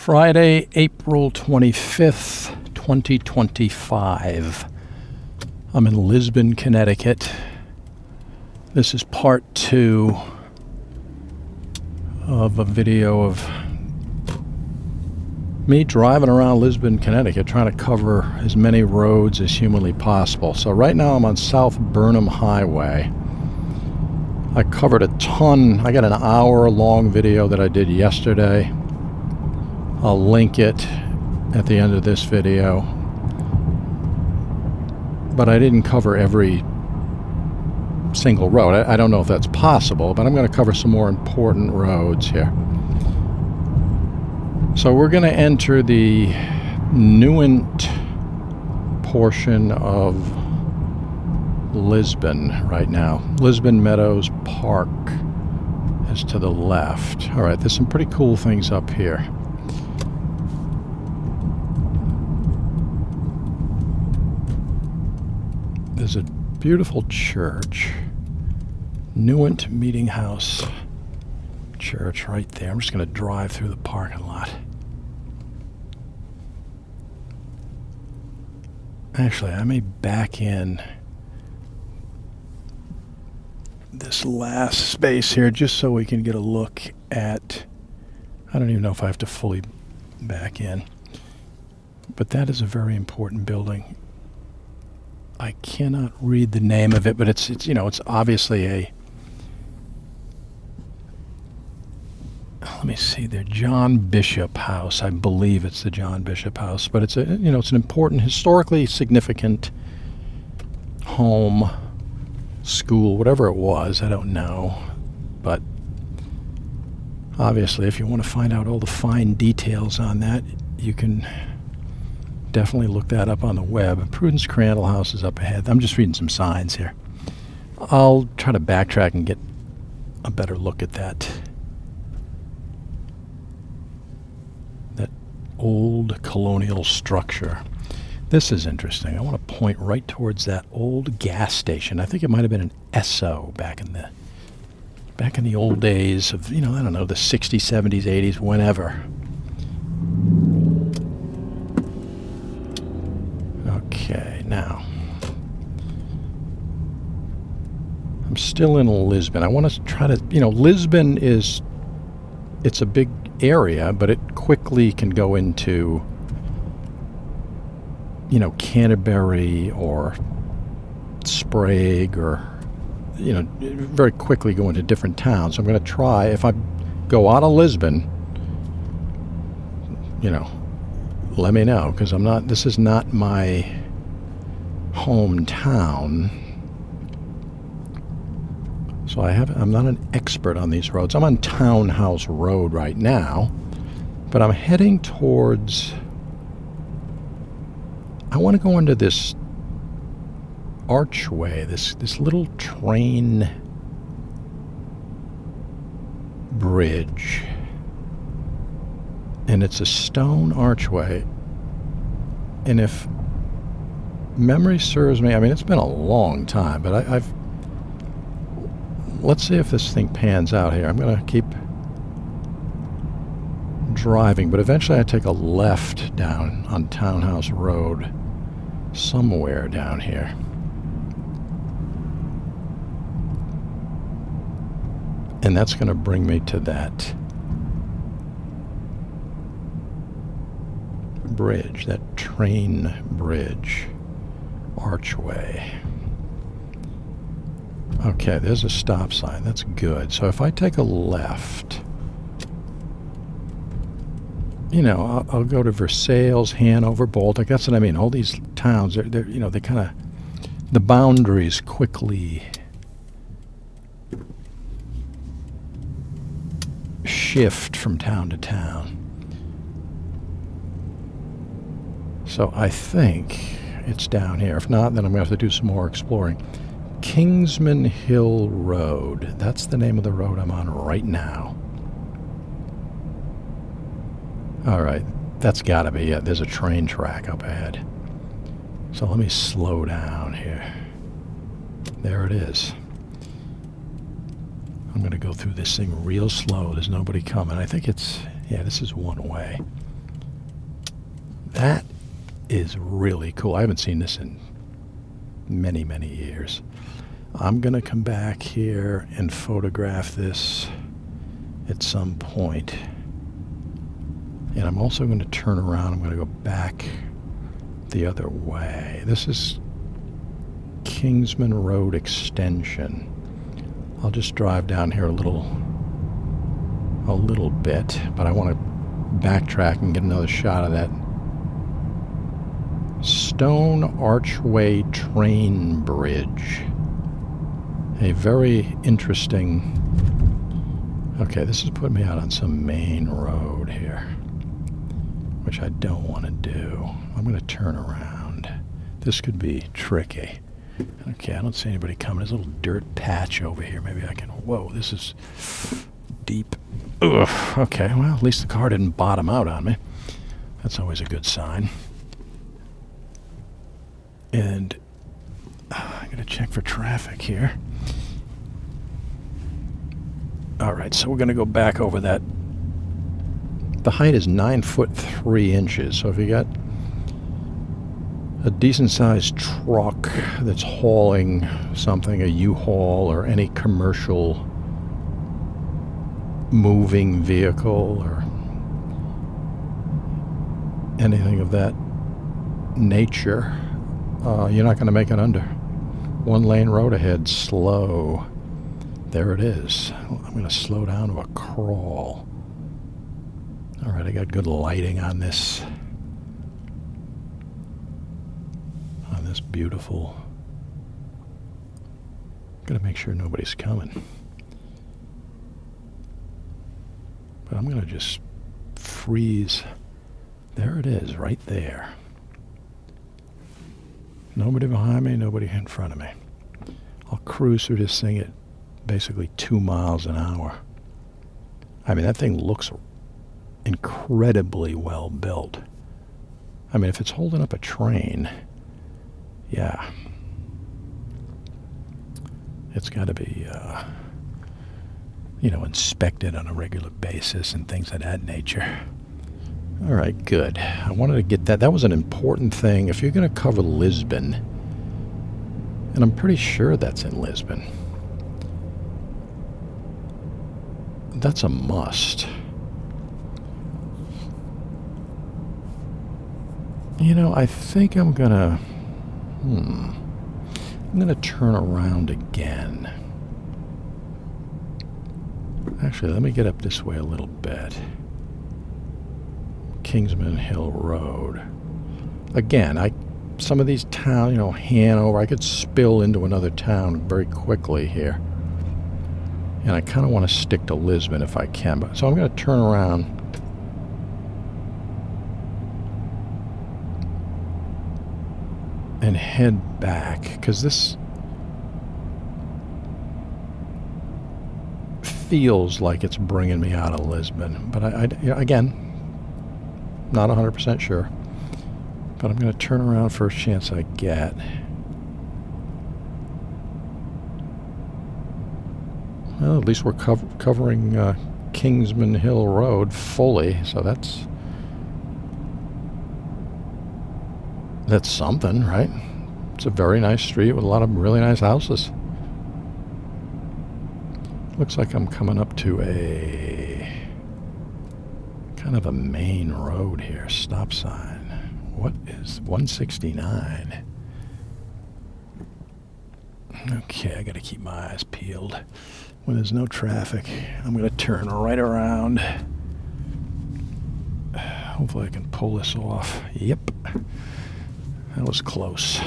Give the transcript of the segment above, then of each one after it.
Friday, April 25th, 2025. I'm in Lisbon, Connecticut. This is part 2 of a video of me driving around Lisbon, Connecticut, trying to cover as many roads as humanly possible. So right now I'm on South Burnham Highway. I covered a ton. I got an hour-long video that I did yesterday. I'll link it at the end of this video. But I didn't cover every single road. I don't know if that's possible, but I'm going to cover some more important roads here. So we're going to enter the Newent portion of Lisbon right now. Lisbon Meadows Park is to the left. All right, there's some pretty cool things up here. There's a beautiful church, Newent Meeting House Church right there. I'm just going to drive through the parking lot. Actually, I may back in this last space here just so we can get a look at, I don't even know if I have to fully back in, but that is a very important building. I cannot read the name of it, but it's you know, it's obviously a, let me see there, John Bishop House. I believe it's the John Bishop House, but it's a, you know, it's an important, historically significant home, school, whatever it was, I don't know. But obviously, if you want to find out all the fine details on that, you can definitely look that up on the web. Prudence Crandall House is up ahead. I'm just reading some signs here. I'll try to backtrack and get a better look at that old colonial structure. This is interesting. I want to point right towards that old gas station. I think it might have been an Esso back in the old days of, you know, I don't know, the 60s, 70s, 80s, whenever. Okay, now I'm still in Lisbon. I want to try to, you know, Lisbon is, it's a big area, but it quickly can go into, you know, Canterbury or Sprague, or, you know, very quickly go into different towns. I'm going to try, if I go out of Lisbon, you know, let me know, because this is not my hometown. So I'm not an expert on these roads. I'm on Townhouse Road right now, but I'm heading towards, I want to go into this archway, this little train bridge. And it's a stone archway. And if memory serves me, I mean, it's been a long time, but let's see if this thing pans out here. I'm going to keep driving, but eventually I take a left down on Townhouse Road, somewhere down here. And that's going to bring me to that bridge, that train bridge archway. Okay, there's a stop sign. That's good. So if I take a left, you know, I'll go to Versailles, Hanover, Baltic. That's what I mean. All these towns, they're you know, they kind of, the boundaries quickly shift from town to town. So I think it's down here. If not, then I'm going to have to do some more exploring. Kingsman Hill Road. That's the name of the road I'm on right now. All right, that's got to be it. There's a train track up ahead. So let me slow down here. There it is. I'm going to go through this thing real slow. There's nobody coming. I think it's, yeah, this is one way. That is really cool. I haven't seen this in many, many years. I'm going to come back here and photograph this at some point. And I'm also going to turn around. I'm going to go back the other way. This is Kingsman Road Extension. I'll just drive down here a little bit, but I want to backtrack and get another shot of that stone archway train bridge. A very interesting... Okay, this is putting me out on some main road here, which I don't want to do. I'm going to turn around. This could be tricky. Okay, I don't see anybody coming. There's a little dirt patch over here. Maybe I can... Whoa, this is deep. Ugh. Okay, well, at least the car didn't bottom out on me. That's always a good sign. And I'm going to check for traffic here. All right, so we're going to go back over that. The height is 9'3". So if you got a decent-sized truck that's hauling something, a U-Haul or any commercial moving vehicle or anything of that nature, you're not going to make it under. One-lane road ahead, slow. There it is. I'm going to slow down to a crawl. All right, I got good lighting on this. Beautiful. Gotta make sure nobody's coming. But I'm gonna just freeze. There it is, right there. Nobody behind me, nobody in front of me. I'll cruise through this thing at basically 2 miles an hour. I mean, that thing looks incredibly well built. I mean, if it's holding up a train, yeah, it's got to be, inspected on a regular basis and things of that nature. All right, good. I wanted to get that. That was an important thing. If you're going to cover Lisbon, and I'm pretty sure that's in Lisbon, that's a must. I think I'm going to... I'm going to turn around again. Actually, let me get up this way a little bit. Kingsman Hill Road. Again, some of these towns, Hanover, I could spill into another town very quickly here. And I kind of want to stick to Lisbon if I can. So I'm going to turn around and head back, because this feels like it's bringing me out of Lisbon. But again, not 100% sure. But I'm going to turn around first chance I get. Well, at least we're covering Kingsman Hill Road fully, so that's something, right? It's a very nice street with a lot of really nice houses. Looks like I'm coming up to a kind of a main road here. Stop sign. What is 169? Okay, I got to keep my eyes peeled. When there's no traffic, I'm going to turn right around. Hopefully I can pull this off. Yep. That was close.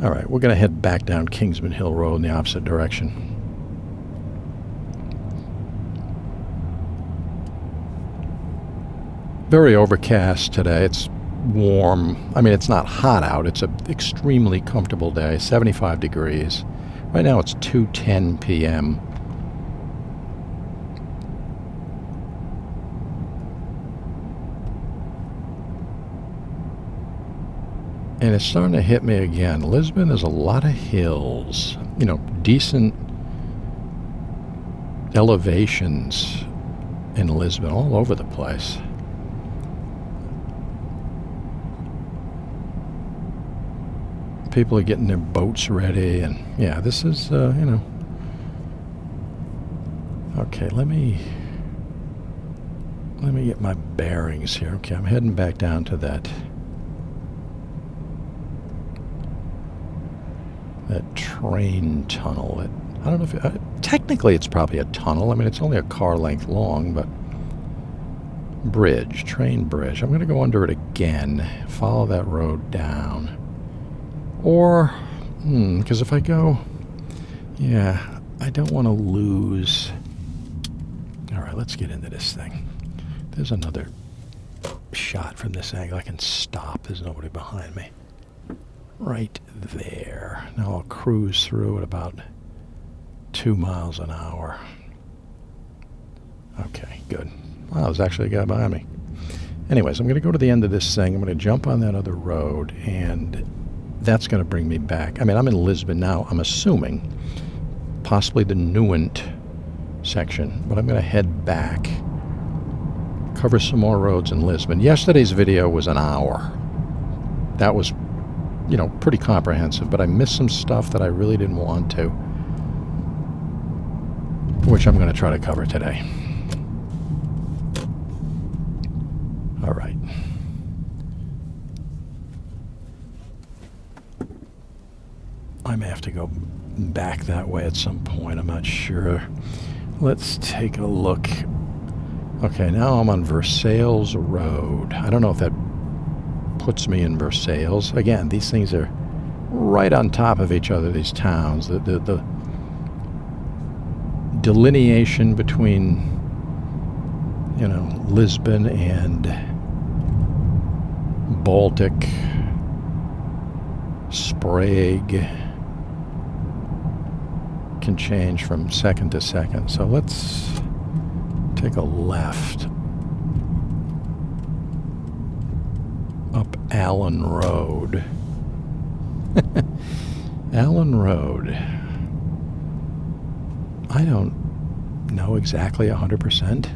All right, we're going to head back down Kingsman Hill Road in the opposite direction. Very overcast today. It's warm. I mean, it's not hot out. It's an extremely comfortable day, 75 degrees. Right now it's 2:10 p.m. And it's starting to hit me again. Lisbon is a lot of hills, decent elevations in Lisbon all over the place. People are getting their boats ready, and yeah, this is, Okay, let me get my bearings here. Okay, I'm heading back down to that train tunnel. I don't know if technically it's probably a tunnel. I mean, it's only a car length long, but train bridge. I'm going to go under it again, follow that road down. Or, because if I go, yeah, I don't want to lose. All right, let's get into this thing. There's another shot from this angle. I can stop. There's nobody behind me. Right there. Now I'll cruise through at about 2 miles an hour. Okay, good. Wow, there's actually a guy behind me. Anyways, I'm going to go to the end of this thing. I'm going to jump on that other road, and that's going to bring me back. I mean, I'm in Lisbon now. I'm assuming possibly the Newent section, but I'm going to head back, cover some more roads in Lisbon. Yesterday's video was an hour. That was, pretty comprehensive, but I missed some stuff that I really didn't want to, which I'm going to try to cover today. All right. I may have to go back that way at some point. I'm not sure. Let's take a look. Okay, now I'm on Versailles Road. I don't know if that puts me in Versailles. Again, these things are right on top of each other, these towns. The delineation between, Lisbon and Baltic, Sprague can change from second to second. So let's take a left up Allen Road. Allen Road. I don't know exactly 100%.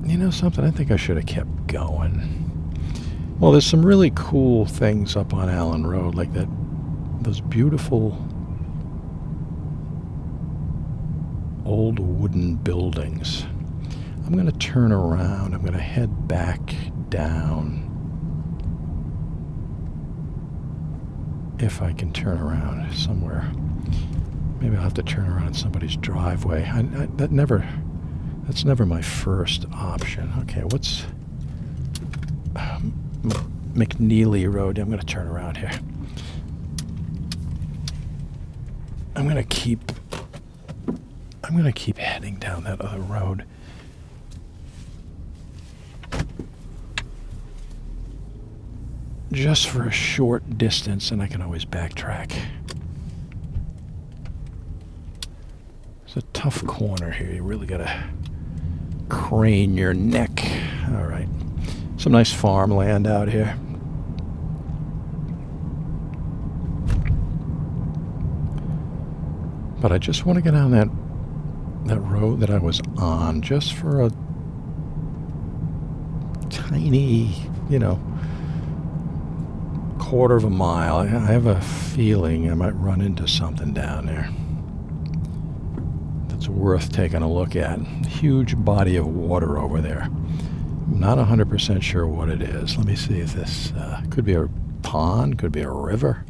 You know something? I think I should have kept going. Well, there's some really cool things up on Allen Road, like those beautiful old wooden buildings. I'm going to turn around. I'm going to head back down. If I can turn around somewhere. Maybe I'll have to turn around in somebody's driveway. That's never my first option. Okay, what's McNeely Road? I'm going to turn around here. I'm going to keep heading down that other road. Just for a short distance, and I can always backtrack. It's a tough corner here. You really gotta crane your neck. All right. Some nice farmland out here. But I just want to get on that road that I was on just for a tiny, quarter of a mile. I have a feeling I might run into something down there that's worth taking a look at. Huge body of water over there. I'm not 100% sure what it is. Let me see if this could be a pond, could be a river.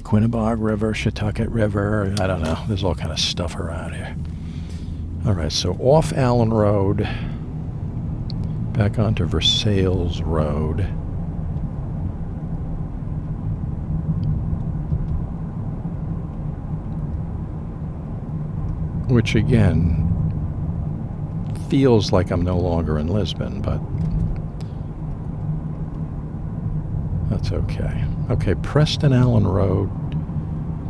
Quinnebog River, Shetucket River, I don't know. There's all kind of stuff around here. All right, so off Allen Road, back onto Versailles Road. Which again feels like I'm no longer in Lisbon, but that's okay. Okay, Preston Allen Road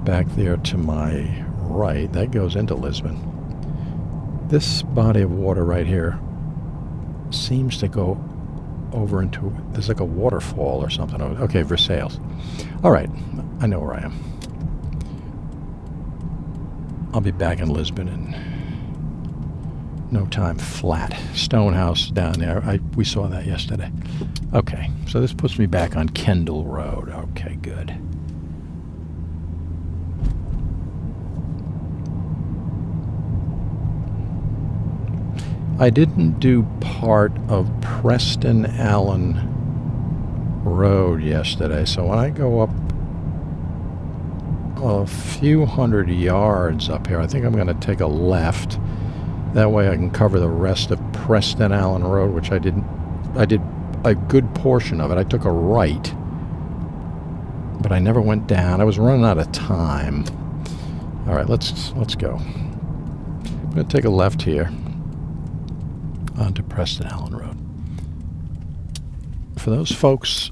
back there to my right. That goes into Lisbon. This body of water right here seems to go over into, there's like a waterfall or something. Okay, Versailles. All right, I know where I am. I'll be back in Lisbon in No time flat. Stone house down there. We saw that yesterday. Okay, so this puts me back on Kendall Road. Okay, good. I didn't do part of Preston Allen Road yesterday, so when I go up a few hundred yards up here, I think I'm going to take a left. That way I can cover the rest of Preston Allen Road, which I didn't. I did a good portion of it. I took a right, but I never went down. I was running out of time. All right, let's go. I'm going to take a left here onto Preston Allen Road. For those folks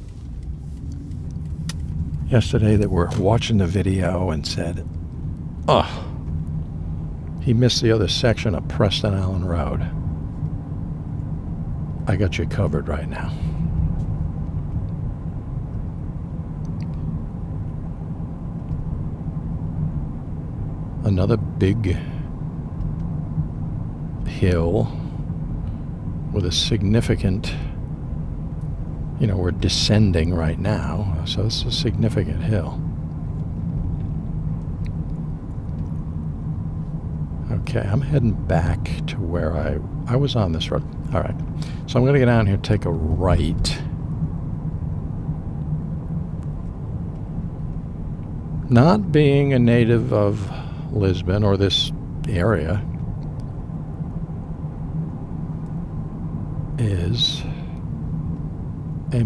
yesterday that were watching the video and said, "Oh, he missed the other section of Preston Allen Road," I got you covered right now. Another big hill with a significant, we're descending right now, so it's a significant hill. Okay, I'm heading back to where I was on this road. All right, so I'm going to get down here, take a right. Not being a native of Lisbon or this area is a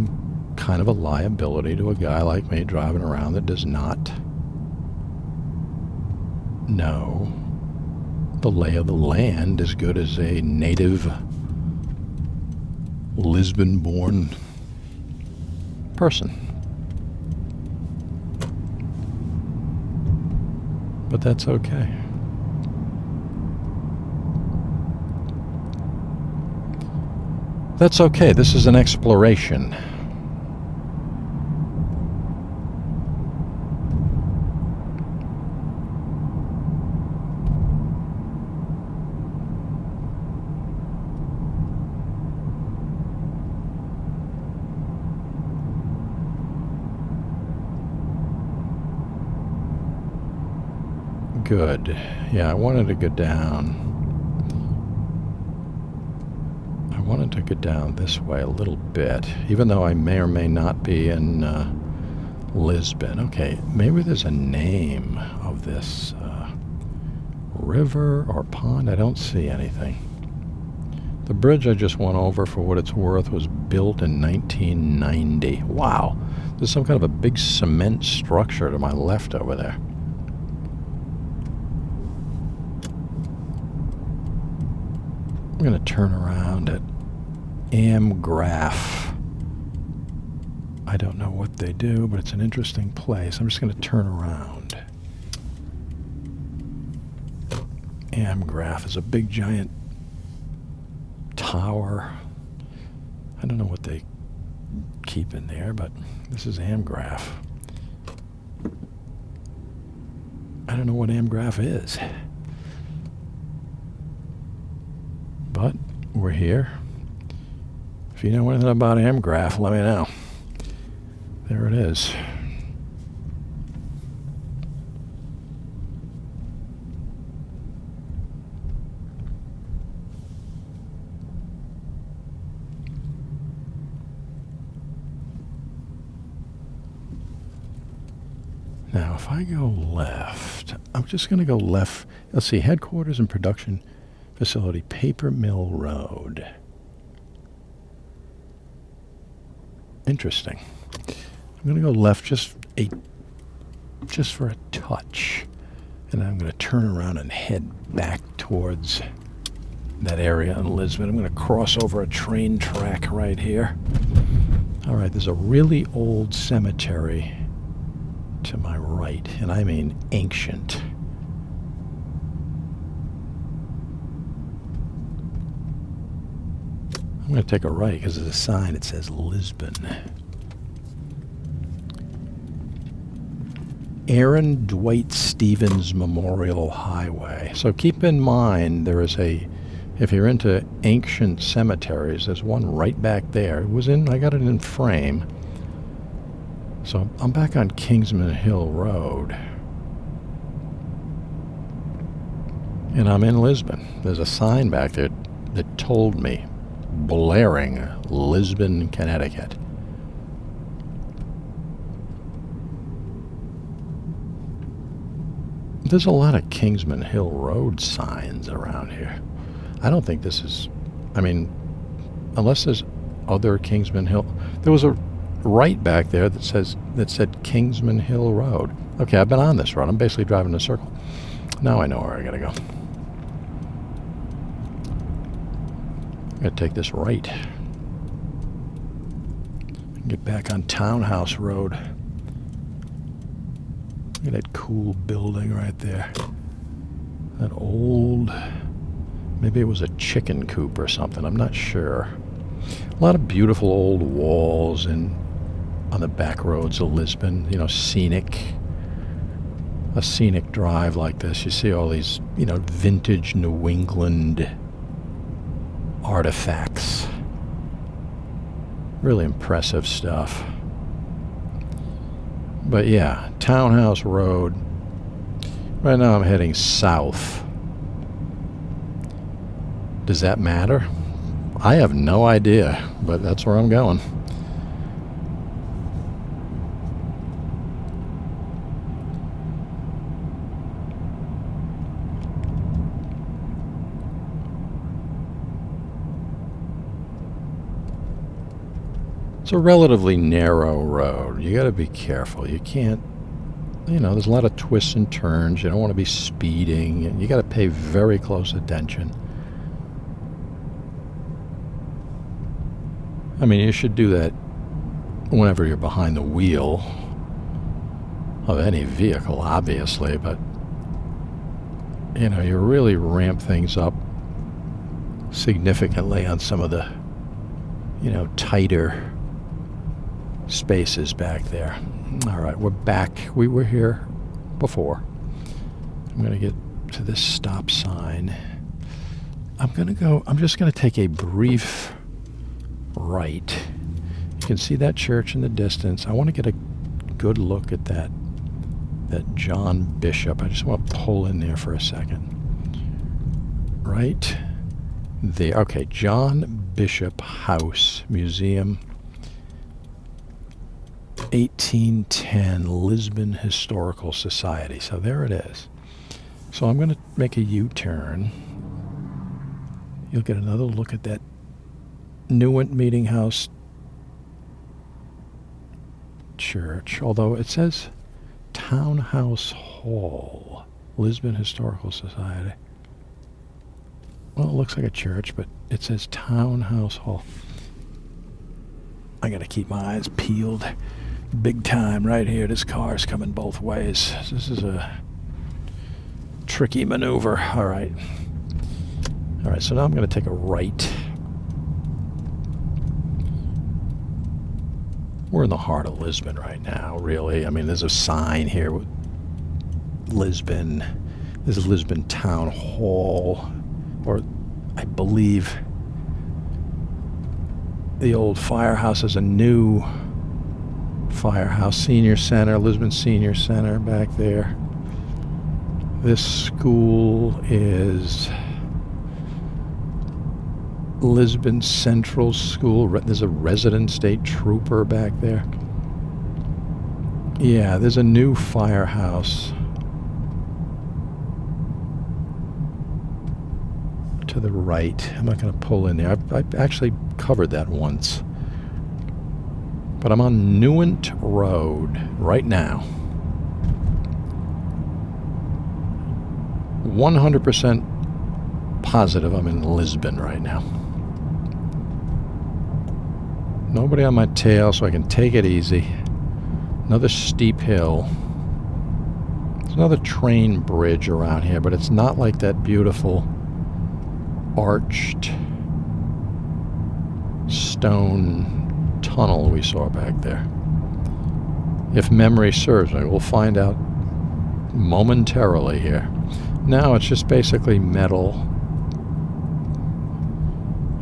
kind of a liability to a guy like me driving around that does not know the lay of the land as good as a native Lisbon-born person. But that's okay. That's okay. This is an exploration. Good. Yeah, I wanted to go down. I wanted to go down this way a little bit, even though I may or may not be in Lisbon. Okay, maybe there's a name of this river or pond. I don't see anything. The bridge I just went over, for what it's worth, was built in 1990. Wow. There's some kind of a big cement structure to my left over there. I'm going to turn around at Amgraph. I don't know what they do, but it's an interesting place. I'm just going to turn around. Amgraph is a big, giant tower. I don't know what they keep in there, but this is Amgraph. I don't know what Amgraph is. But we're here. If you know anything about Amgraph, let me know. There it is. Now, if I go left, I'm just going to go left. Let's see, headquarters and production facility, Paper Mill Road. Interesting. I'm going to go left just for a touch, and I'm going to turn around and head back towards that area in Lisbon. I'm going to cross over a train track right here. All right, there's a really old cemetery to my right, and I mean ancient. I'm going to take a right because there's a sign that says Lisbon. Aaron Dwight Stevens Memorial Highway. So keep in mind there is a If you're into ancient cemeteries, there's one right back there. I got it in frame. So I'm back on Kingsman Hill Road. And I'm in Lisbon. There's a sign back there that told me, blaring, Lisbon, Connecticut. There's a lot of Kingsman Hill Road signs around here. I don't think this is, unless there's other Kingsman Hill. There was a right back there that said Kingsman Hill Road. Okay, I've been on this road. I'm basically driving in a circle. Now I know where I gotta go. I gotta take this right. Get back on Townhouse Road. Look at that cool building right there. That old, maybe it was a chicken coop or something, I'm not sure. A lot of beautiful old walls on the back roads of Lisbon, scenic. A scenic drive like this, you see all these, vintage New England artifacts. Really impressive stuff. But yeah, Townhouse Road. Right now I'm heading south. Does that matter? I have no idea, but that's where I'm going. It's a relatively narrow road. You got to be careful. You can't, there's a lot of twists and turns. You don't want to be speeding. And you got to pay very close attention. You should do that whenever you're behind the wheel of any vehicle, obviously, but, you really ramp things up significantly on some of the, tighter spaces back there. All right, we're back. We were here before. I'm going to get to this stop sign. I'm just going to take a brief right. You can see that church in the distance. I want to get a good look at that John Bishop. I just want to pull in there for a second. Right there. Okay, John Bishop House Museum. 1810 Lisbon Historical Society. So there it is. So I'm going to make a U-turn. You'll get another look at that Newent Meeting House Church, although it says Townhouse Hall, Lisbon Historical Society. Well, it looks like a church, but it says Townhouse Hall. I got to keep my eyes peeled. Big time right here. This car's coming both ways. This is a tricky maneuver. All right, so now I'm going to take a right. We're in the heart of Lisbon right now, really. There's a sign here with Lisbon. This is Lisbon Town Hall, or I believe the old firehouse is a new firehouse. Senior Center, Lisbon Senior Center back there. This school is Lisbon Central School. There's a resident state trooper back there. Yeah, there's a new firehouse to the right. I'm not going to pull in there. I've actually covered that once. But I'm on Newent Road right now. 100% positive I'm in Lisbon right now. Nobody on my tail, so I can take it easy. Another steep hill. There's another train bridge around here, but it's not like that beautiful arched stone tunnel we saw back there. If memory serves me, we'll find out momentarily here. Now it's just basically metal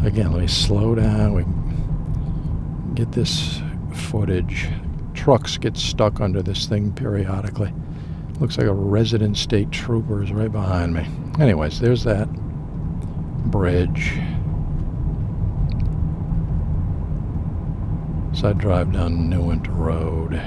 Again, let me slow down. We can get this footage. Trucks get stuck under this thing periodically. Looks like a resident state trooper is right behind me. Anyways, there's that bridge. So I drive down Newent Road.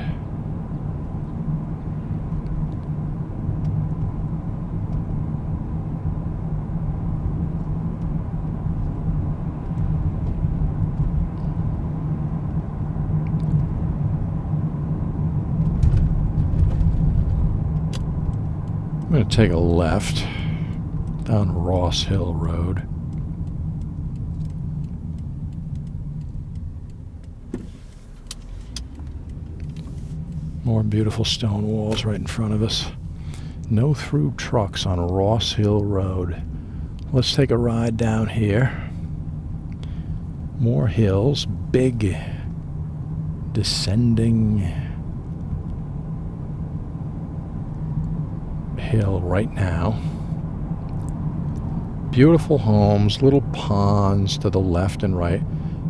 I'm going to take a left down Ross Hill Road. More beautiful stone walls right in front of us. No through trucks on Ross Hill Road. Let's take a ride down here. More hills, big descending hill right now. Beautiful homes, little ponds to the left and right.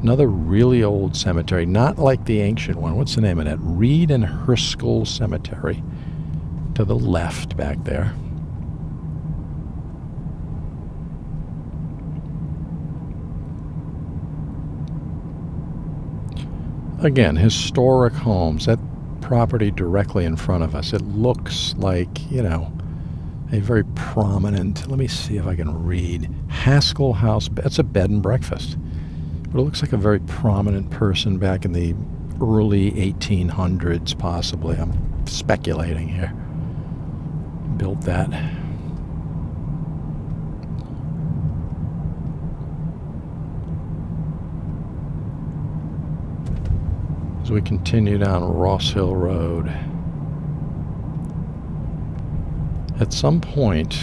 Another really old cemetery, not like the ancient one. What's the name of that? Reed and Herskell Cemetery to the left back there. Again, historic homes. That property directly in front of us. It looks like, you know, a very prominent, let me see if I can read, Haskell House. That's a bed and breakfast. But it looks like a very prominent person back in the early 1800s, possibly. I'm speculating here. Built that. As we continue down Ross Hill Road. At some point,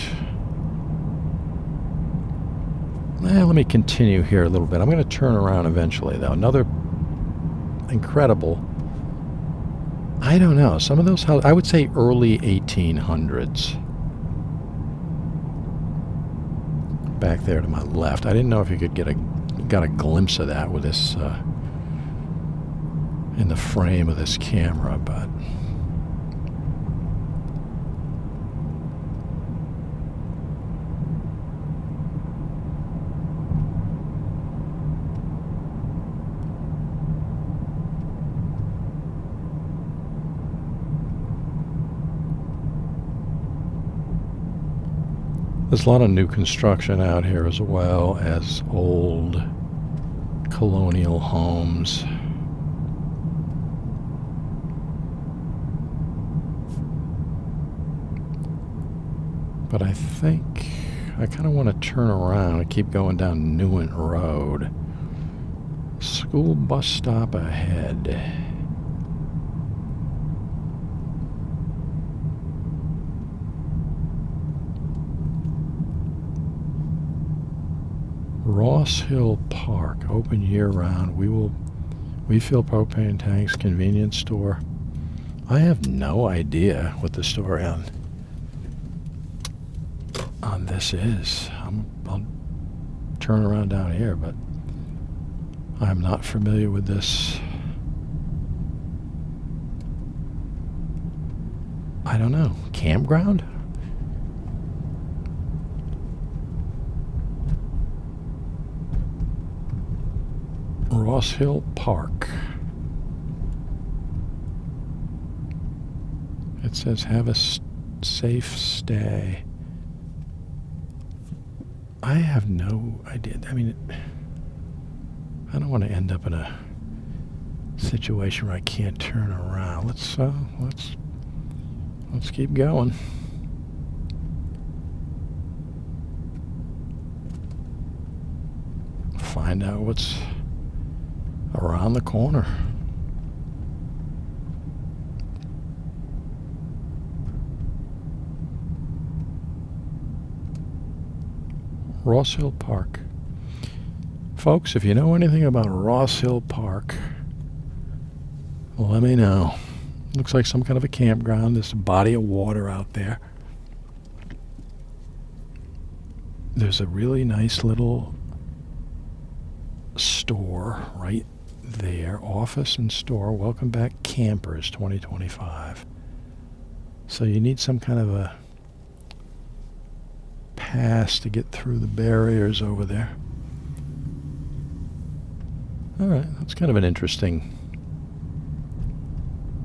let me continue here a little bit. I'm going to turn around eventually, though. Another incredible, I don't know, some of those houses, I would say early 1800s. Back there to my left. I didn't know if you could got a glimpse of that with this, in the frame of this camera, but there's a lot of new construction out here as well as old colonial homes. But I think I kind of want to turn around and keep going down Newent Road. School bus stop ahead. Ross Hill Park, open year-round. We fill propane tanks, convenience store. I have no idea what the store on this is. I'll turn around down here, but I'm not familiar with this. I don't know. Campground? Ross Hill Park. It says have a safe stay. I have no idea. I mean, I don't want to end up in a situation where I can't turn around. Let's keep going. Find out what's around the corner. Ross Hill Park. Folks, if you know anything about Ross Hill Park, let me know. Looks like some kind of a campground. There's a body of water out there. There's a really nice little store right there. Office and store. Welcome back, campers 2025. So you need some kind of a pass to get through the barriers over there. All right, that's kind of an interesting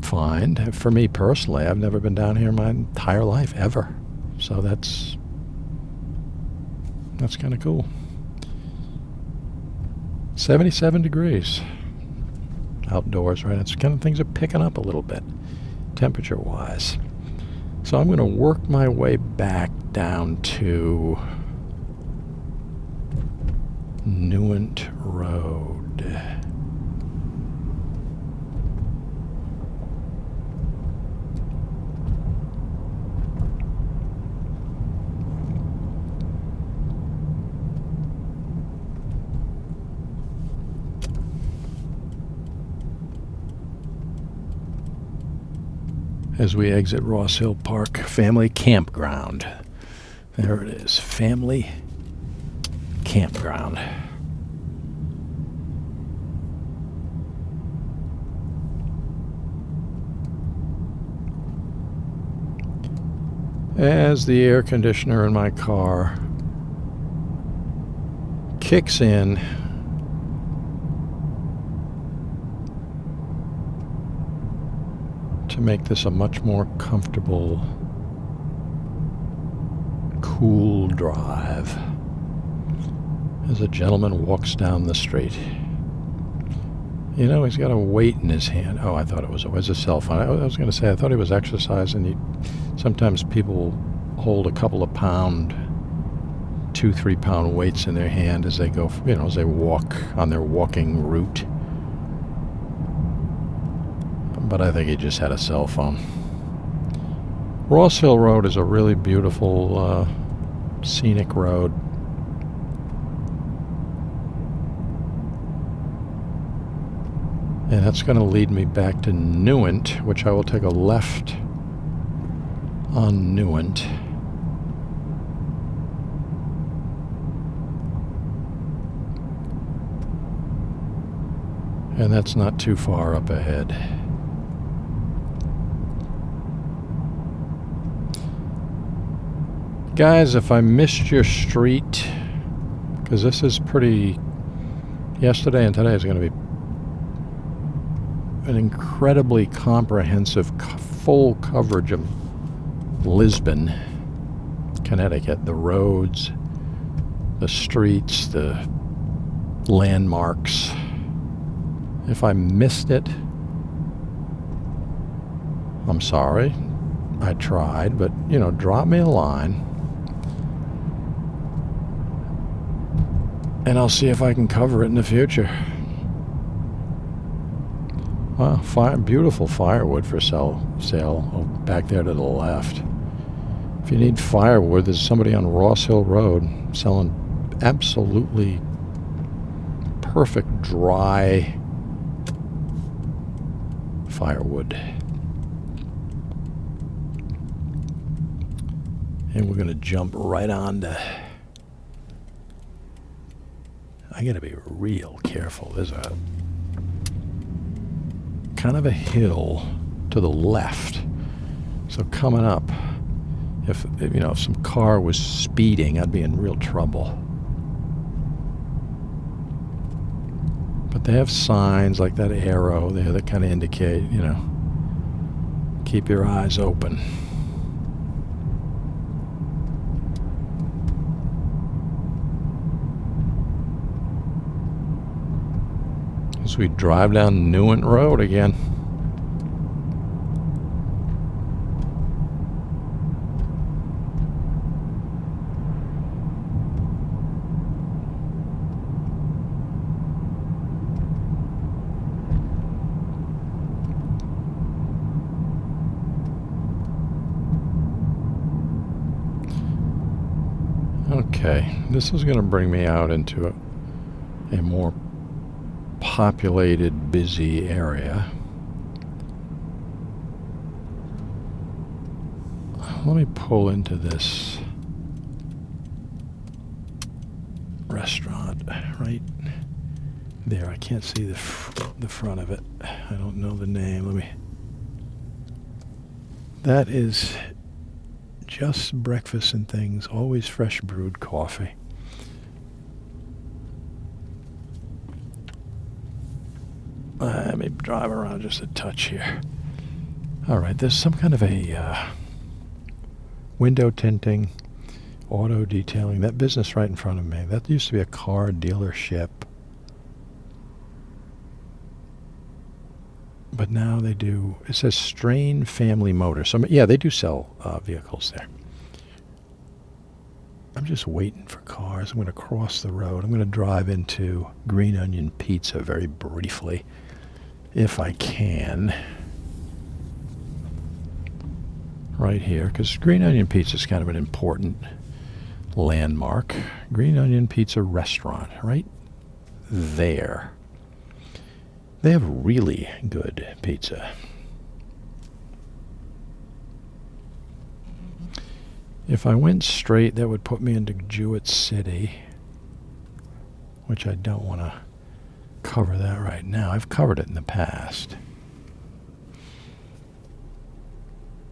find. For me personally, I've never been down here my entire life, ever. So that's kind of cool. 77 degrees outdoors, right? It's kind of things are picking up a little bit, temperature-wise. So I'm going to work my way back down to Newent Road. As we exit Ross Hill Park Family Campground. There it is, Family Campground. As the air conditioner in my car kicks in, to make this a much more comfortable, cool drive as a gentleman walks down the street. You know, he's got a weight in his hand. Oh, I thought it was a cell phone. I was going to say, I thought he was exercising. Sometimes people hold a couple of pound, 2-3 pound weights in their hand as they go, you know, as they walk on their walking route. But I think he just had a cell phone. Ross Hill Road is a really beautiful, scenic road. And that's going to lead me back to Newent, which I will take a left on Newent. And that's not too far up ahead. Guys, if I missed your street, because this is pretty, yesterday and today is going to be an incredibly comprehensive, full coverage of Lisbon, Connecticut, the roads, the streets, the landmarks. If I missed it, I'm sorry. I tried, but, you know, drop me a line. And I'll see if I can cover it in the future. Wow, beautiful firewood for sale back there to the left. If you need firewood, there's somebody on Ross Hill Road selling absolutely perfect dry firewood. And we're going to jump right on to... I got to be real careful. There's a kind of a hill to the left. So coming up, if you know, if some car was speeding, I'd be in real trouble. But they have signs like that arrow there that kind of indicate, you know, keep your eyes open. As we drive down Newent Road again. Okay, this is going to bring me out into a more populated, busy area. Let me pull into this restaurant right There, I can't see the front of it. I don't know the name. That is Just Breakfast and Things, always fresh brewed coffee. Let me drive around just a touch here. All right, there's some kind of a window tinting, auto detailing. That business right in front of me, that used to be a car dealership. But now they do, it says Strain Family Motors. So, yeah, they do sell vehicles there. I'm just waiting for cars. I'm going to cross the road. I'm going to drive into Green Onion Pizza very briefly, if I can. Right here, because Green Onion Pizza is kind of an important landmark. Green Onion Pizza restaurant, right there. They have really good pizza. If I went straight, that would put me into Jewett City, which I don't want to cover that right now. I've covered it in the past.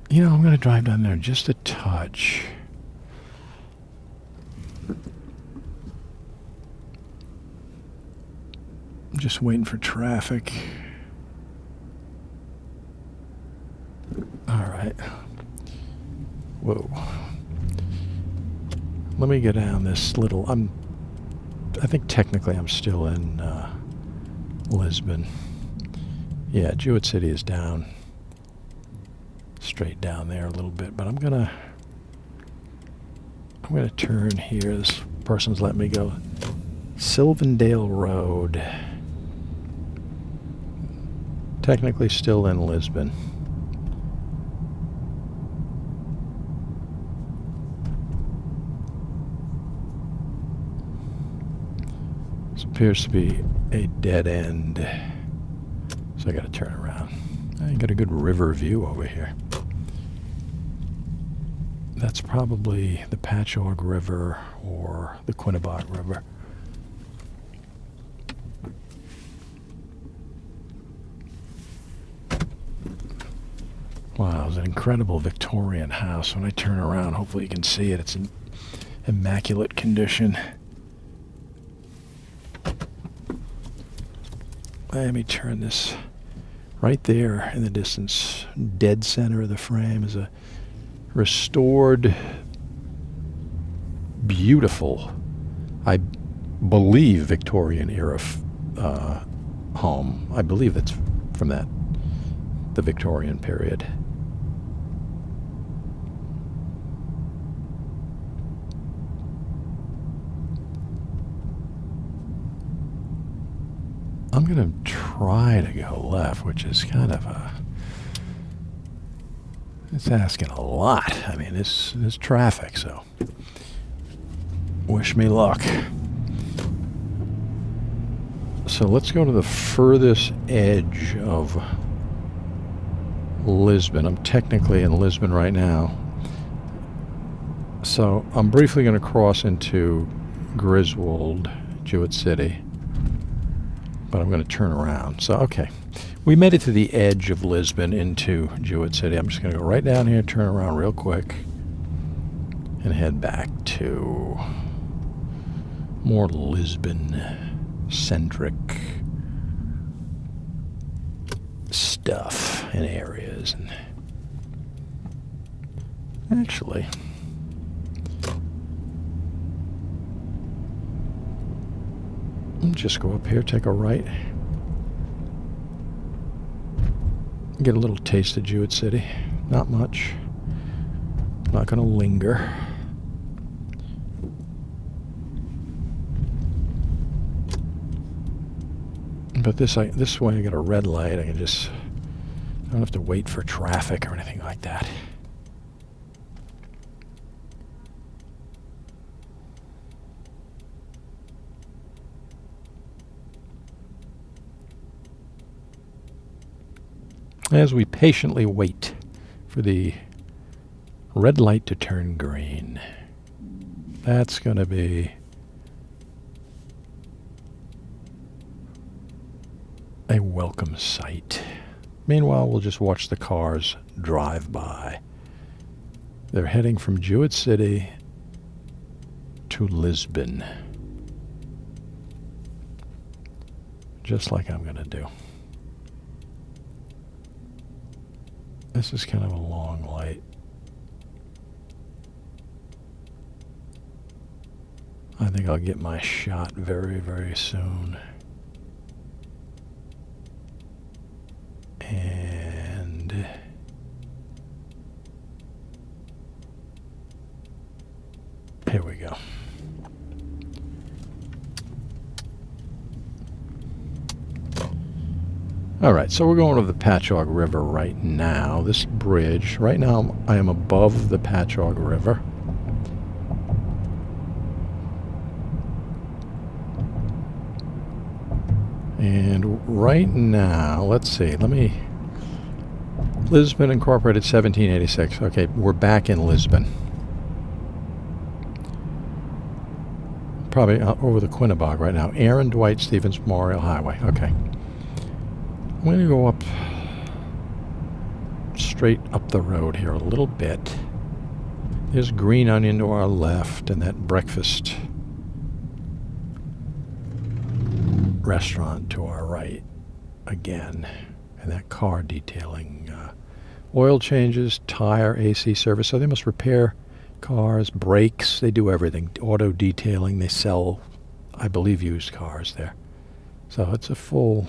You know, I'm going to drive down there just a touch. I'm just waiting for traffic. All right. Whoa. Let me get down this little... I think technically I'm still in Lisbon. Yeah, Jewett City is down. Straight down there a little bit, but I'm gonna turn here. This person's letting me go. Silvendale Road. Technically still in Lisbon. This appears to be a dead end, so I gotta turn around. I got a good river view over here. That's probably the Patchogue River or the Quinnebog River. Wow, it was an incredible Victorian house. When I turn around, hopefully you can see it. It's in immaculate condition. Let me turn this. Right there in the distance, dead center of the frame, is a restored, beautiful, I believe, Victorian era home. I believe it's from the Victorian period. I'm going to try to go left, which is kind of it's asking a lot. I mean, there's traffic, so wish me luck. So let's go to the furthest edge of Lisbon. I'm technically in Lisbon right now. So I'm briefly going to cross into Griswold, Jewett City. But I'm going to turn around. So, okay. We made it to the edge of Lisbon into Jewett City. I'm just going to go right down here, turn around real quick, and head back to more Lisbon-centric stuff and areas. And actually, just go up here, take a right, get a little taste of Jewett City. Not much. Not going to linger. But this way I got a red light. I don't have to wait for traffic or anything like that. As we patiently wait for the red light to turn green. That's going to be welcome sight. Meanwhile, we'll just watch the cars drive by. They're heading from Jewett City to Lisbon. Just like I'm going to do. This is kind of a long light. I think I'll get my shot very, very soon. And here we go. All right, so we're going to the Patchogue River right now. This bridge, right now I am above the Patchogue River. And right now, let's see, Lisbon Incorporated 1786. Okay, we're back in Lisbon. Probably over the Quinnebog right now. Aaron Dwight Stevens Memorial Highway. Okay. I'm going to go up straight up the road here a little bit. There's Green Onion to our left and that breakfast restaurant to our right again. And that car detailing. Oil changes, tire, AC service. So they must repair cars, brakes. They do everything. Auto detailing. They sell, I believe, used cars there. So it's a full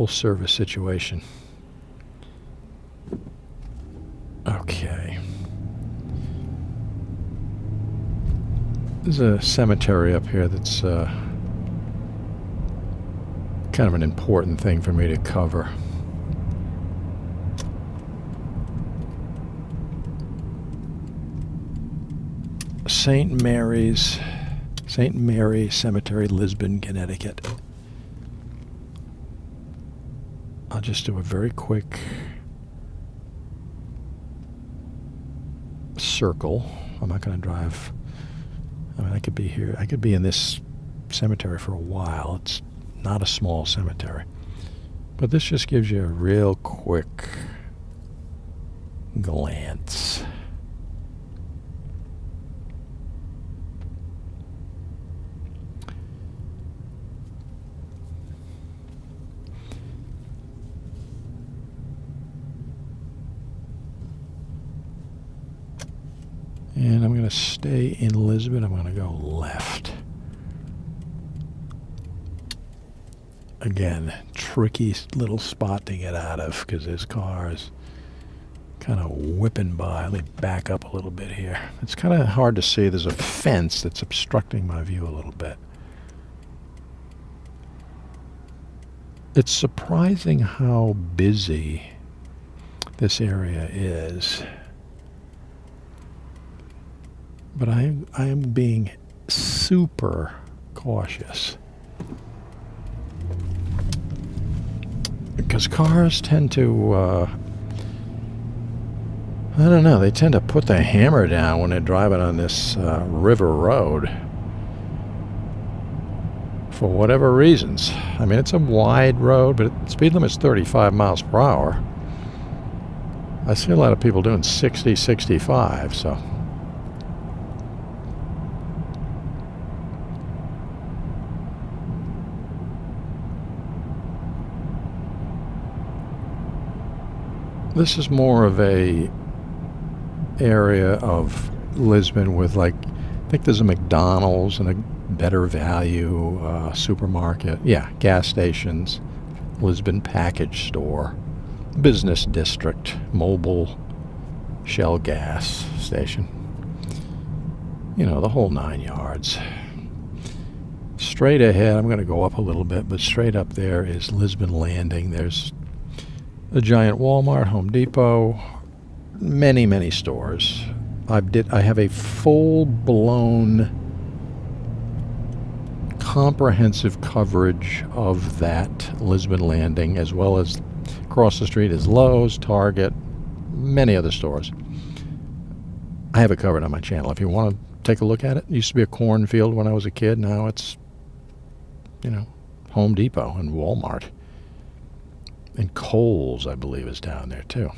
service situation. Okay. There's a cemetery up here that's kind of an important thing for me to cover. St. Mary Cemetery, Lisbon, Connecticut. I'll just do a very quick circle. I'm not going to drive. I mean, I could be here. I could be in this cemetery for a while. It's not a small cemetery. But this just gives you a real quick glance. And I'm going to stay in Lisbon. I'm going to go left. Again, tricky little spot to get out of because there's cars kind of whipping by. Let me back up a little bit here. It's kind of hard to see. There's a fence that's obstructing my view a little bit. It's surprising how busy this area is. But I am being super cautious. Because cars tend to, I don't know, they tend to put the hammer down when they're driving on this river road. For whatever reasons. I mean, it's a wide road, but the speed limit's 35 miles per hour. I see a lot of people doing 60, 65, so... This is more of a area of Lisbon with, like, I think there's a McDonald's and a Better Value supermarket. Yeah, gas stations, Lisbon package store, business district, mobile Shell gas station. You know, the whole 9 yards. Straight ahead, I'm going to go up a little bit, but straight up there is Lisbon Landing. There's a giant Walmart, Home Depot, many, many stores. I have a full-blown comprehensive coverage of that Lisbon Landing, as well as across the street is Lowe's, Target, many other stores. I have it covered on my channel. If you want to take a look at it, it used to be a cornfield when I was a kid. Now it's, you know, Home Depot and Walmart. And Kohl's, I believe, is down there too.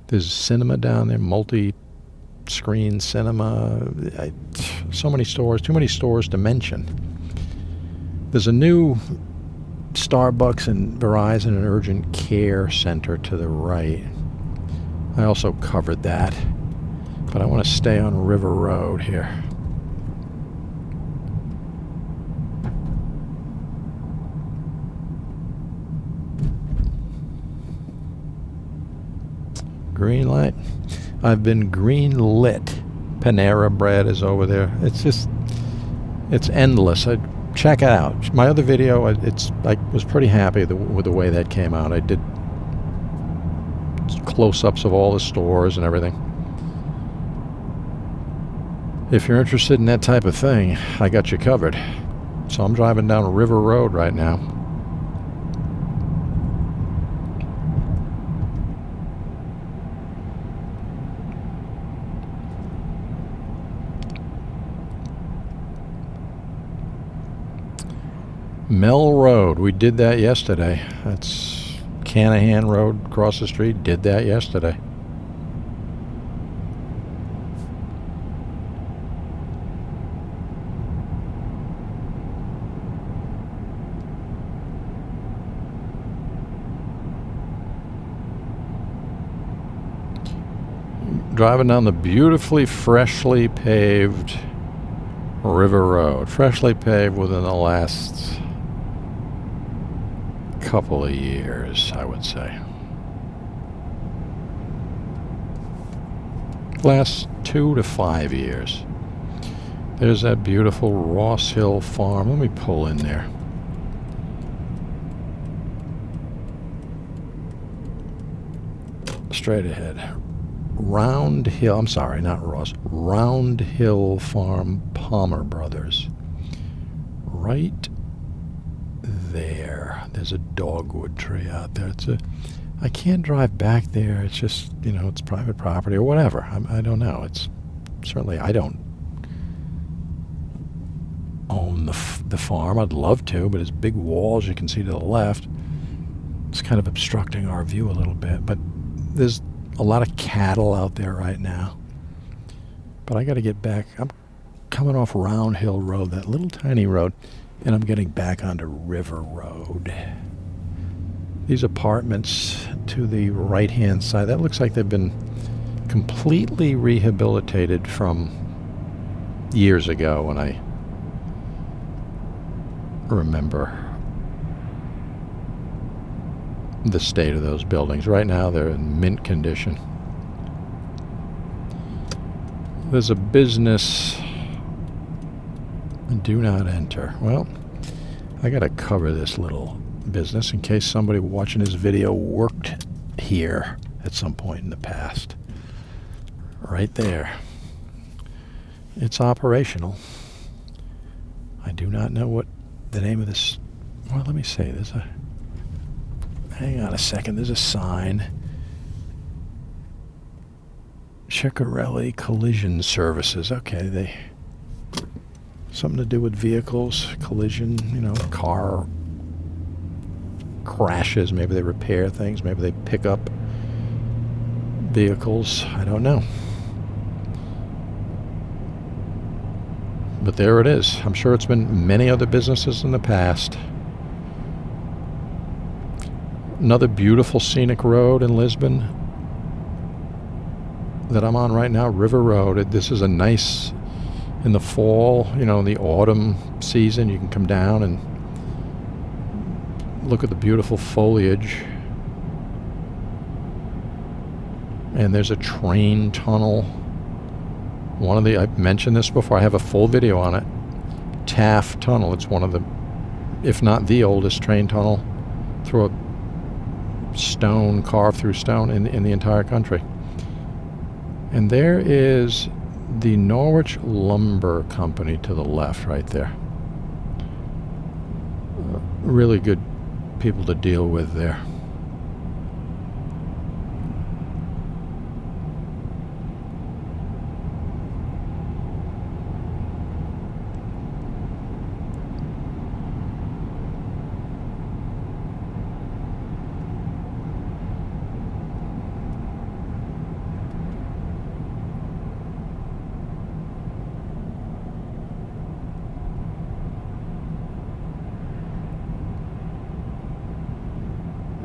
There's a cinema down there, multi-screen cinema. So many stores, too many stores to mention. There's a new Starbucks and Verizon and Urgent Care Center to the right. I also covered that, but I want to stay on River Road here. Green light. I've been green lit. Panera Bread is over there. It's endless. Check it out. My other video, I was pretty happy with the way that came out. I did close-ups of all the stores and everything. If you're interested in that type of thing, I got you covered. So I'm driving down River Road right now. Mill Road, we did that yesterday. That's Canahan Road across the street, did that yesterday. Driving down the beautifully freshly paved River Road. Freshly paved within the last couple of years, I would say. Last 2 to 5 years. There's that beautiful Ross Hill Farm. Let me pull in there. Straight ahead. Round Hill, I'm sorry, not Ross. Round Hill Farm, Palmer Brothers. Right there. There's a dogwood tree out there. I can't drive back there. It's just, it's private property or whatever. I don't know. It's certainly, I don't own the farm. I'd love to, but it's big walls you can see to the left. It's kind of obstructing our view a little bit, but there's a lot of cattle out there right now. But I got to get back. I'm coming off Round Hill Road, that little tiny road, and I'm getting back onto River Road. These apartments to the right-hand side, that looks like they've been completely rehabilitated from years ago when I remember the state of those buildings. Right now they're in mint condition. There's a business, do not enter. Well, I gotta cover this little business in case somebody watching this video worked here at some point in the past. Right there. It's operational. I do not know what the name of this, well, let me say, hang on a second, there's a sign. Chirelli Collision Services. Okay, something to do with vehicles, collision, car crashes. Maybe they repair things. Maybe they pick up vehicles. I don't know. But there it is. I'm sure it's been many other businesses in the past. Another beautiful scenic road in Lisbon that I'm on right now, River Road. This is a nice, in the fall, in the autumn season, you can come down and look at the beautiful foliage. And there's a train tunnel. I've mentioned this before, I have a full video on it. Taft Tunnel. It's one of the, if not the oldest train tunnel through a stone, carved through stone in the entire country. And there is the Norwich Lumber Company to the left right there. Really good people to deal with there.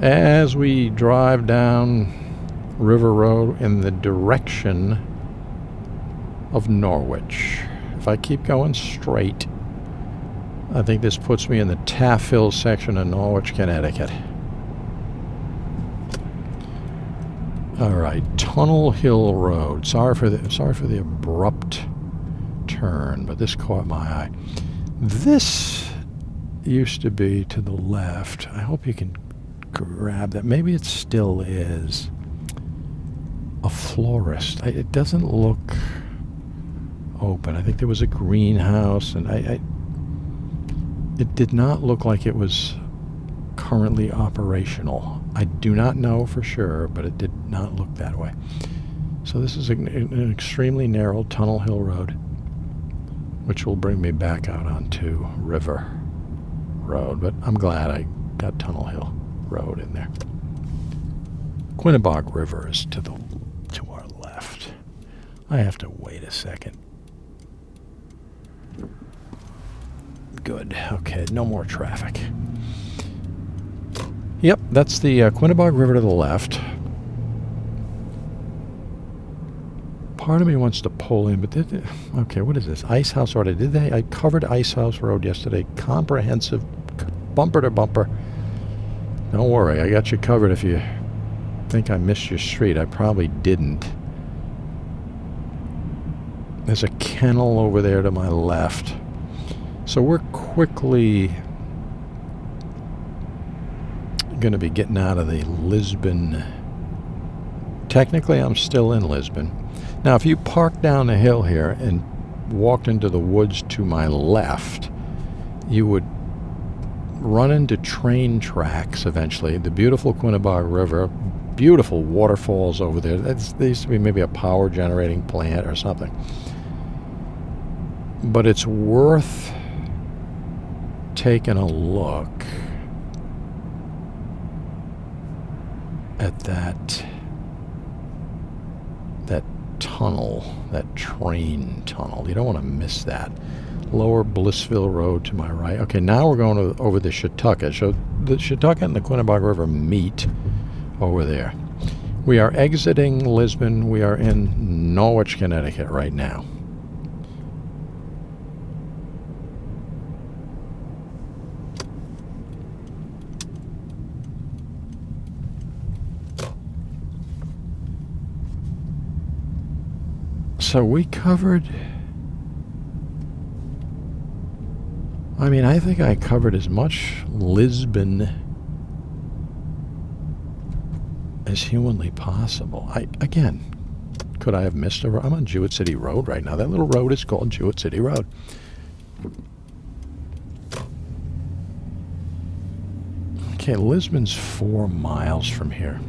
As we drive down River Road in the direction of Norwich. If I keep going straight, I think this puts me in the Taff Hill section of Norwich, Connecticut. All right, Tunnel Hill Road. Sorry for the abrupt turn, but this caught my eye. This used to be to the left. I hope you can grab that. Maybe it still is. A florist. It doesn't look open. I think there was a greenhouse, and it did not look like it was currently operational. I do not know for sure, but it did not look that way. So this is an extremely narrow Tunnel Hill Road, which will bring me back out onto River Road, but I'm glad I got Tunnel Hill Road in there. Quinnebog River is to our left. I have to wait a second. Good. Okay, no more traffic. Yep, that's the Quinnebog River to the left. Part of me wants to pull in, but okay, what is this? Ice House Road. I covered Ice House Road yesterday. Comprehensive, bumper to bumper. Don't worry, I got you covered. If you think I missed your street, I probably didn't. There's a kennel over there to my left. So we're quickly going to be getting out of the Lisbon. Technically, I'm still in Lisbon. Now, if you park down the hill here and walked into the woods to my left, you would run into train tracks eventually. The beautiful Quinnebog River, beautiful waterfalls over there. There used to be maybe a power generating plant or something. But it's worth taking a look at that tunnel, that train tunnel. You don't want to miss that. Lower Blissville Road to my right. Okay, now we're going over the Chautauqua. So the Chautauqua and the Quinnebog River meet over there. We are exiting Lisbon. We are in Norwich, Connecticut right now. So we covered, I think I covered as much Lisbon as humanly possible. Again, could I have missed I'm on Jewett City Road right now. That little road is called Jewett City Road. Okay, Lisbon's 4 miles from here.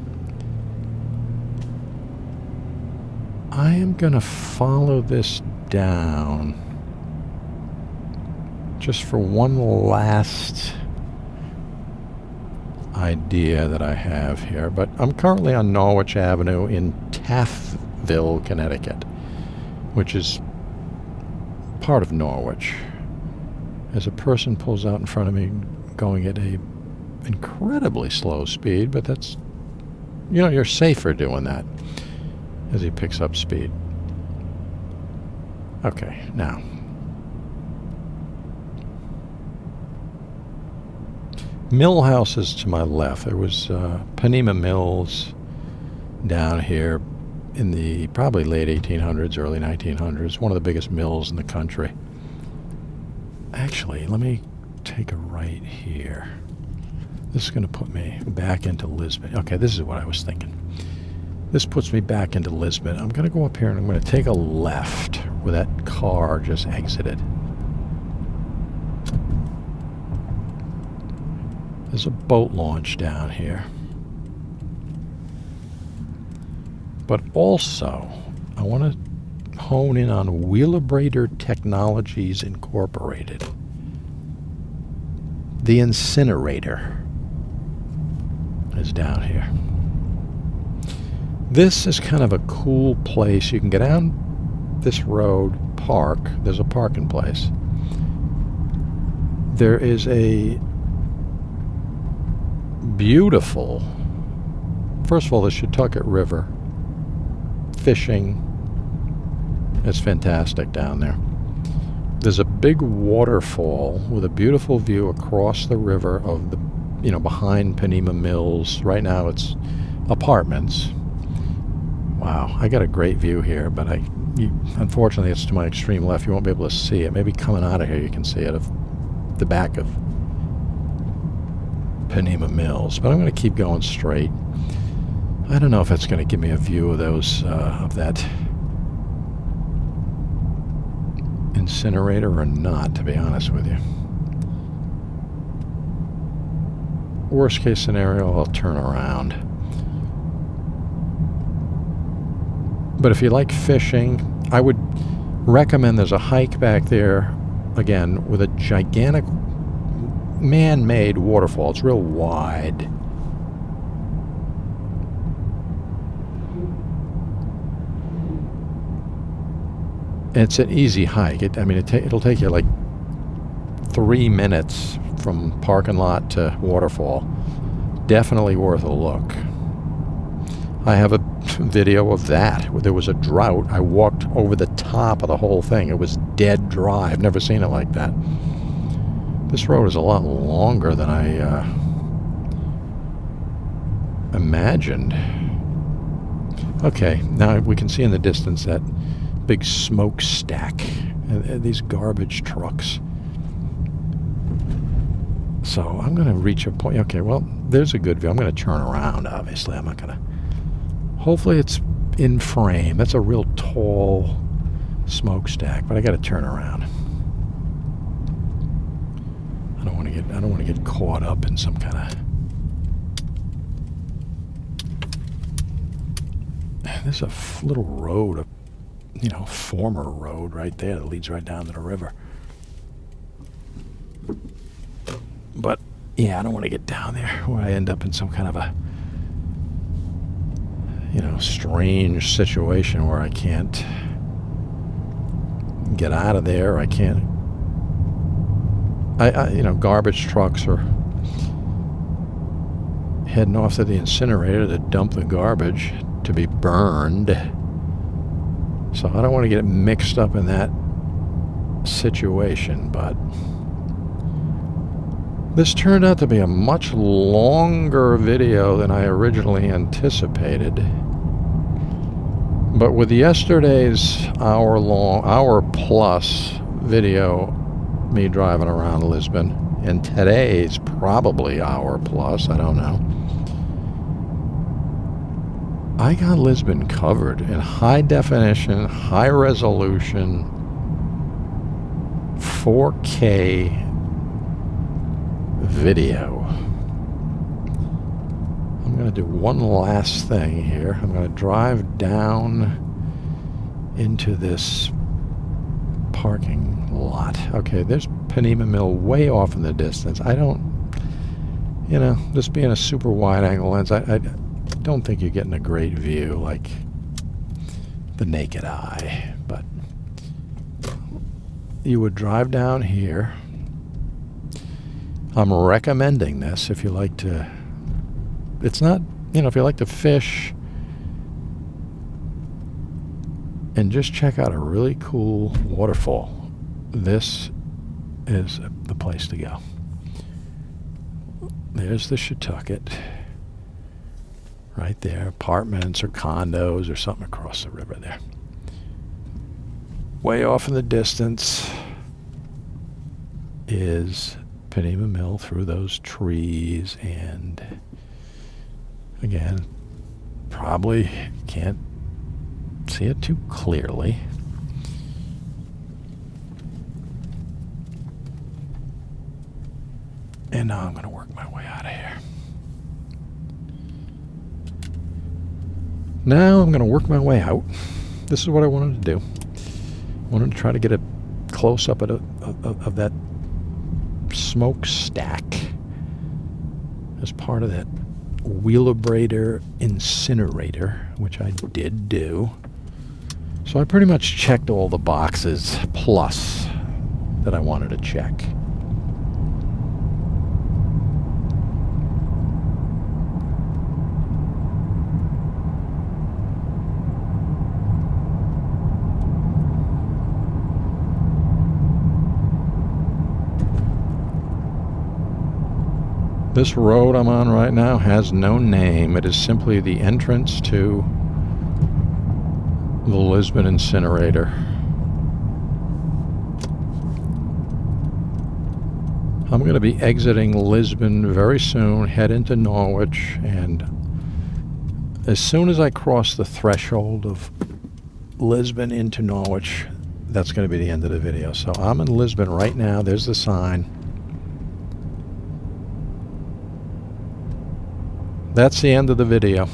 I am going to follow this down just for one last idea that I have here. But I'm currently on Norwich Avenue in Taffville, Connecticut, which is part of Norwich. As a person pulls out in front of me going at a incredibly slow speed, but that's, you're safer doing that as he picks up speed. Okay, now. Mill houses to my left. There was Panema Mills down here in the probably late 1800s, early 1900s. One of the biggest mills in the country. Actually, let me take a right here. This is going to put me back into Lisbon. Okay, this is what I was thinking. This puts me back into Lisbon. I'm going to go up here and I'm going to take a left where that car just exited. There's a boat launch down here. But also, I want to hone in on Wheelabrator Technologies Incorporated. The incinerator is down here. This is kind of a cool place. You can get down this road, park. There's a parking place. There is a beautiful. First of all, the Chirelli River. Fishing is fantastic down there. There's a big waterfall with a beautiful view across the river of the, behind Penema Mills. Right now it's apartments. Wow, I got a great view here, but unfortunately it's to my extreme left. You won't be able to see it. Maybe coming out of here you can see it, of the back of Penema Mills. But I'm going to keep going straight. I don't know if it's going to give me a view of those, of that incinerator or not, to be honest with you. Worst case scenario, I'll turn around. But if you like fishing, I would recommend there's a hike back there, again, with a gigantic man-made waterfall. It's real wide. It's an easy hike. It'll take you like 3 minutes from parking lot to waterfall. Definitely worth a look. I have a video of that. There was a drought. I walked over the top of the whole thing. It was dead dry. I've never seen it like that. This road is a lot longer than I imagined. Okay, now we can see in the distance that big smokestack and these garbage trucks. So I'm going to reach a point. Okay, well, there's a good view. I'm going to turn around, obviously. I'm not going to. Hopefully it's in frame. That's a real tall smokestack, but I got to turn around. I don't want to get caught up in some kind of. There's a little road, former road right there that leads right down to the river. But yeah, I don't want to get down there where I end up in some kind of a strange situation where I can't get out of there. I can't. Garbage trucks are heading off to the incinerator to dump the garbage to be burned. So I don't want to get mixed up in that situation, but this turned out to be a much longer video than I originally anticipated. But with yesterday's hour plus video, me driving around Lisbon, and today's probably hour plus, I don't know, I got Lisbon covered in high definition, high resolution, 4K video. I'm going to do one last thing here. I'm going to drive down into this parking lot. Okay, there's Penema Mill way off in the distance. I don't, this being a super wide angle lens, I don't think you're getting a great view like the naked eye, but you would drive down here. I'm recommending this if you like to, it's not, if you like to fish and just check out a really cool waterfall, this is the place to go. There's the Chirelli right there, apartments or condos or something across the river there. Way off in the distance is Penema Mill through those trees, and again, probably can't see it too clearly. And now I'm going to work my way out of here. Now I'm going to work my way out. This is what I wanted to do. I wanted to try to get a close-up of that smokestack as part of that Wheelabrator incinerator, which I did do. So I pretty much checked all the boxes plus that I wanted to check. This road I'm on right now has no name. It is simply the entrance to the Lisbon incinerator. I'm going to be exiting Lisbon very soon, head into Norwich, and as soon as I cross the threshold of Lisbon into Norwich, that's going to be the end of the video. So I'm in Lisbon right now. There's the sign. That's the end of the video.